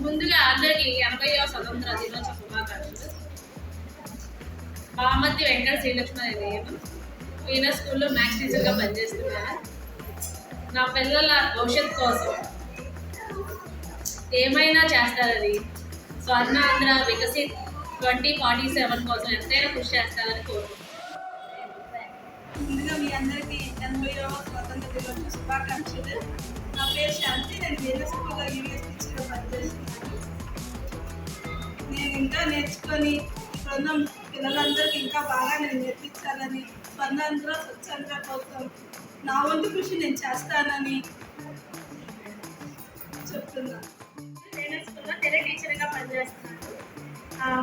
ముందుగా అందరికి 80వ స్వతంత్ర దినోత్సవ శుభాకాంక్షలు. బామర్తి వెంకట శ్రీలక్ష్మి నేను వీనస్ స్కూల్లో మ్యాథ్స్ టీచర్గా పనిచేస్తున్నాను. నా పిల్లల భవిష్యత్ కోసం ఏమైనా చేస్తారని, స్వర్ణాంధ్ర వికసిత్ 2047 కోసం ఎంతైనా కృషి చేస్తారని కోరుకుంటున్నాను. ముందుగా మీ అందరికీ 80వ స్వాతంత్ర దినోత్సవ శుభాకాంక్షలు. నా పేరు శాంతి. నేను వీనస్ స్కూల్లో యూఎస్ టీచర్గా పనిచేస్తున్నాను. నేను ఇంకా నేర్చుకొని ఇప్పుడున్న పిల్లలందరికీ ఇంకా బాగా నేను నేర్పించాలని, స్వర్ణాంధ్ర స్వచ్ఛాంధ్ర కోసం నా వంతు కృషి నేను చేస్తానని చెప్తున్నాను. వీనస్ స్కూల్లో తెలుగు టీచర్గా పనిచేస్తున్నాను.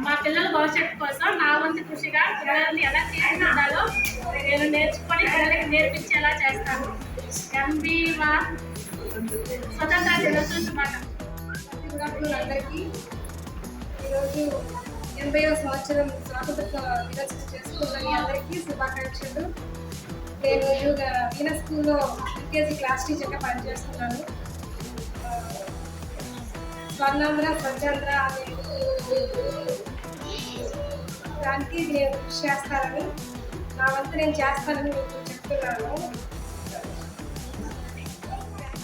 మా పిల్లల భవిష్యత్తు కోసం నా వంతు కృషిగా పిల్లల్ని ఎలా తీర్చిదిద్దాలో నేను నేర్చుకొని పిల్లలకి నేర్పించేలా చేస్తాను. మా స్వతంత్ర దినోత్సవ శుభాకాంక్షలు. అందరికీ ఈరోజు 80వ సంవత్సరం స్వాతంత్ర దినోత్సవం చేసుకున్న మీ అందరికీ శుభాకాంక్షలు. నేను వీనస్ స్కూల్లో యూకేజీ క్లాస్ టీచర్గా పనిచేస్తున్నాను. స్వర్ణాంధ్ర స్వచ్ఛాంధ్ర అనే దానికి నేను కృషి చేస్తానని, నా వంతు నేను చేస్తానని మీకు చెప్తున్నాను.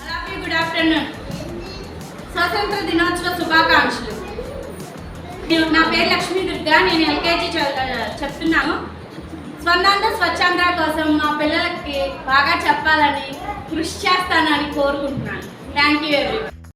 అలాగే గుడ్ ఆఫ్టర్నూన్. స్వాతంత్ర దినోత్సవ శుభాకాంక్షలు. నా పేరు లక్ష్మీ దుర్గా. నేను ఎల్కేజీ చెప్తున్నాను. స్వర్ణాంధ్ర స్వచ్ఛాంధ్ర కోసం మా పిల్లలకి బాగా చెప్పాలని కృషి చేస్తానని కోరుకుంటున్నాను. Thank you every.